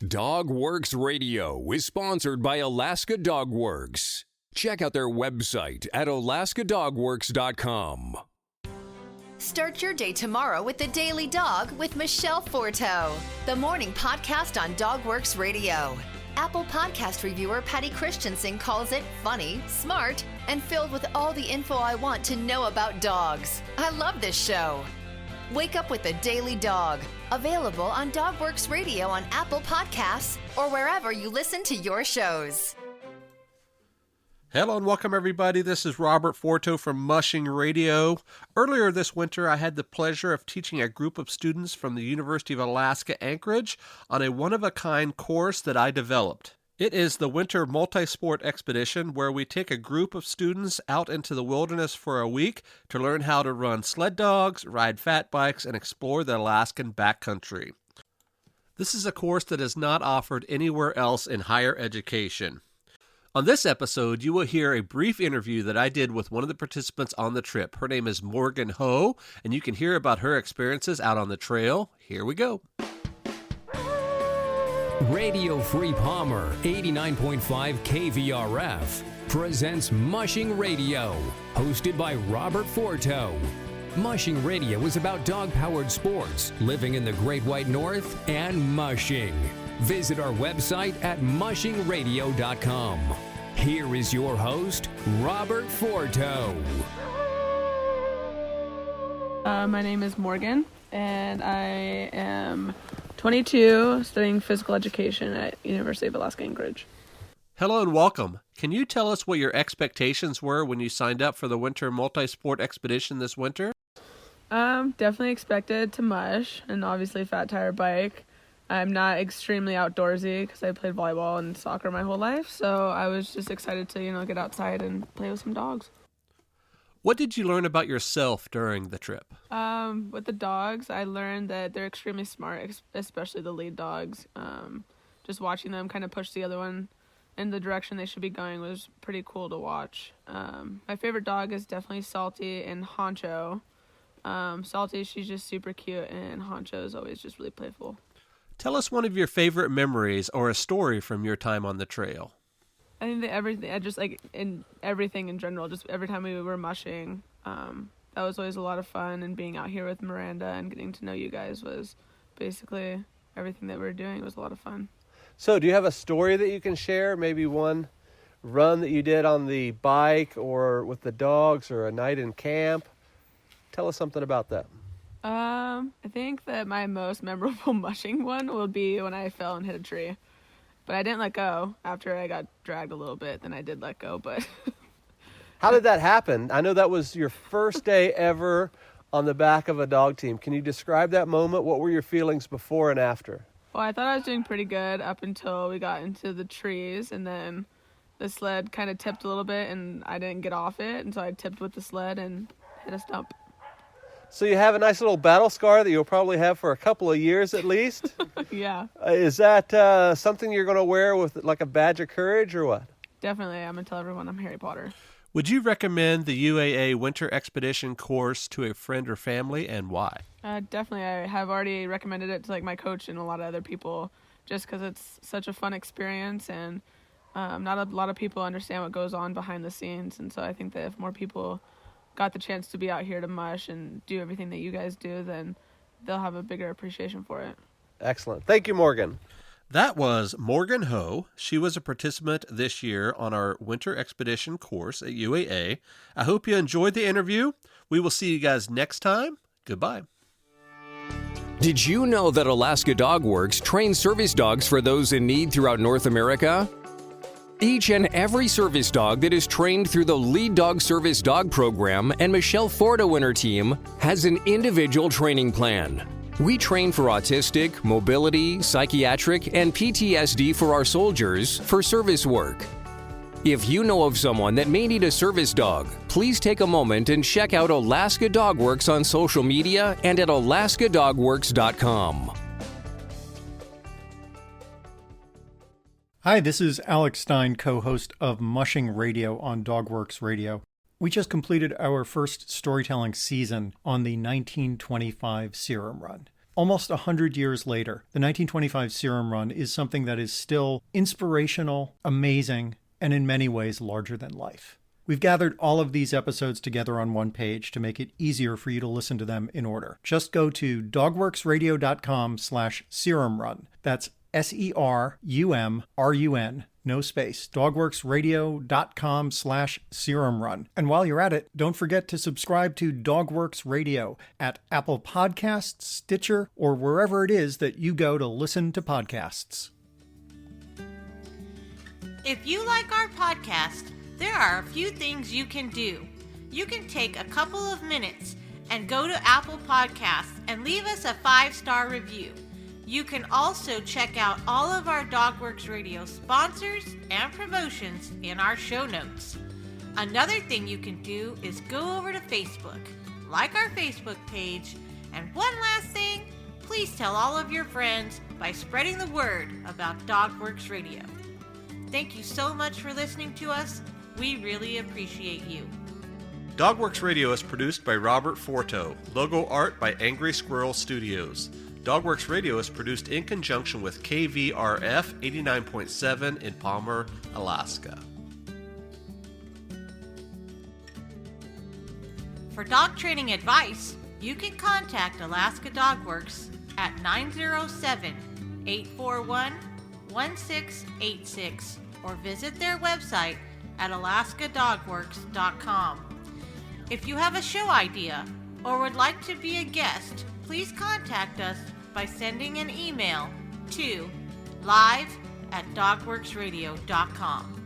DogWorks Radio is sponsored by Alaska Dog Works. Check out their website at alaskadogworks.com. Start your day tomorrow with The Daily Dog with Michelle Forto, the morning podcast on DogWorks Radio. Apple Podcast reviewer Patty Christensen calls it funny, smart, and filled with all the info I want to know about dogs. I love this show. Wake up with The Daily Dog. Available on DogWorks Radio on Apple Podcasts or wherever you listen to your shows. Hello and welcome everybody. This is Robert Forto from Mushing Radio. Earlier this winter, I had the pleasure of teaching a group of students from the University of Alaska Anchorage on a one-of-a-kind course that I developed. It is the Winter Multi-Sport Expedition, where we take a group of students out into the wilderness for a week to learn how to run sled dogs, ride fat bikes, and explore the Alaskan backcountry. This is a course that is not offered anywhere else in higher education. On this episode, you will hear a brief interview that I did with one of the participants on the trip. Her name is Morgan Hooe, and you can hear about her experiences out on the trail. Here we go. Radio Free Palmer 89.5 KVRF presents Mushing Radio, hosted by Robert Forto. Mushing Radio is about dog-powered sports, living in the Great White North, and mushing. Visit our website at mushingradio.com. Here is your host, Robert Forto. My name is Morgan, and I am 22, studying physical education at University of Alaska Anchorage. Hello and welcome. Can you tell us what your expectations were when you signed up for the Winter Multi-Sport Expedition this winter? Definitely expected to mush, and obviously fat tire bike. I'm not extremely outdoorsy because I played volleyball and soccer my whole life, so I was just excited to, get outside and play with some dogs. What did you learn about yourself during the trip? With the dogs, I learned that they're extremely smart, especially the lead dogs. Just watching them kind of push the other one in the direction they should be going was pretty cool to watch. My favorite dog is definitely Salty and Honcho. Salty, she's just super cute, and Honcho is always just really playful. Tell us one of your favorite memories or a story from your time on the trail. I think that everything in general, just every time we were mushing, that was always a lot of fun, and being out here with Miranda and getting to know you guys was basically everything that we were doing. It was a lot of fun. So do you have a story that you can share? Maybe one run that you did on the bike or with the dogs or a night in camp? Tell us something about that. I think that my most memorable mushing one will be when I fell and hit a tree. But I didn't let go. After I got dragged a little bit, then I did let go, but... How did that happen? I know that was your first day ever on the back of a dog team. Can you describe that moment? What were your feelings before and after? Well, I thought I was doing pretty good up until we got into the trees, and then the sled kind of tipped a little bit, and I didn't get off it, and so I tipped with the sled and hit a stump. So you have a nice little battle scar that you'll probably have for a couple of years at least? Yeah. Is that something you're going to wear with like a badge of courage or what? Definitely. I'm going to tell everyone I'm Harry Potter. Would you recommend the UAA Winter Expedition course to a friend or family, and why? Definitely. I have already recommended it to my coach and a lot of other people, just because it's such a fun experience, and not a lot of people understand what goes on behind the scenes. And so I think that if more people got the chance to be out here to mush and do everything that you guys do, then they'll have a bigger appreciation for it. Excellent. Thank you, Morgan. That was Morgan Hooe. She was a participant this year on our Winter Expedition course at UAA. I hope you enjoyed the interview. We will see you guys next time. Goodbye. Did you know that Alaska Dog Works trains service dogs for those in need throughout North America? Each and every service dog that is trained through the Lead Dog Service Dog Program and Michelle Forto and her team has an individual training plan. We train for autistic, mobility, psychiatric, and PTSD for our soldiers for service work. If you know of someone that may need a service dog, please take a moment and check out Alaska Dog Works on social media and at alaskadogworks.com. Hi, this is Alex Stein, co-host of Mushing Radio on DogWorks Radio. We just completed our first storytelling season on the 1925 Serum Run. Almost 100 years later, the 1925 Serum Run is something that is still inspirational, amazing, and in many ways larger than life. We've gathered all of these episodes together on one page to make it easier for you to listen to them in order. Just go to dogworksradio.com/serumrun. That's SERUMRUN, no space, dogworksradio.com/serumrun. And while you're at it, don't forget to subscribe to Dogworks Radio at Apple Podcasts, Stitcher, or wherever it is that you go to listen to podcasts. If you like our podcast, there are a few things you can do. You can take a couple of minutes and go to Apple Podcasts and leave us a 5-star review. You can also check out all of our Dogworks Radio sponsors and promotions in our show notes. Another thing you can do is go over to Facebook, like our Facebook page, and one last thing, please tell all of your friends by spreading the word about Dogworks Radio. Thank you so much for listening to us. We really appreciate you. Dogworks Radio is produced by Robert Forto. Logo art by Angry Squirrel Studios. Dogworks Radio is produced in conjunction with KVRF 89.7 in Palmer, Alaska. For dog training advice, you can contact Alaska Dogworks at 907-841-1686 or visit their website at alaskadogworks.com. If you have a show idea or would like to be a guest, please contact us by sending an email to live@dogworksradio.com.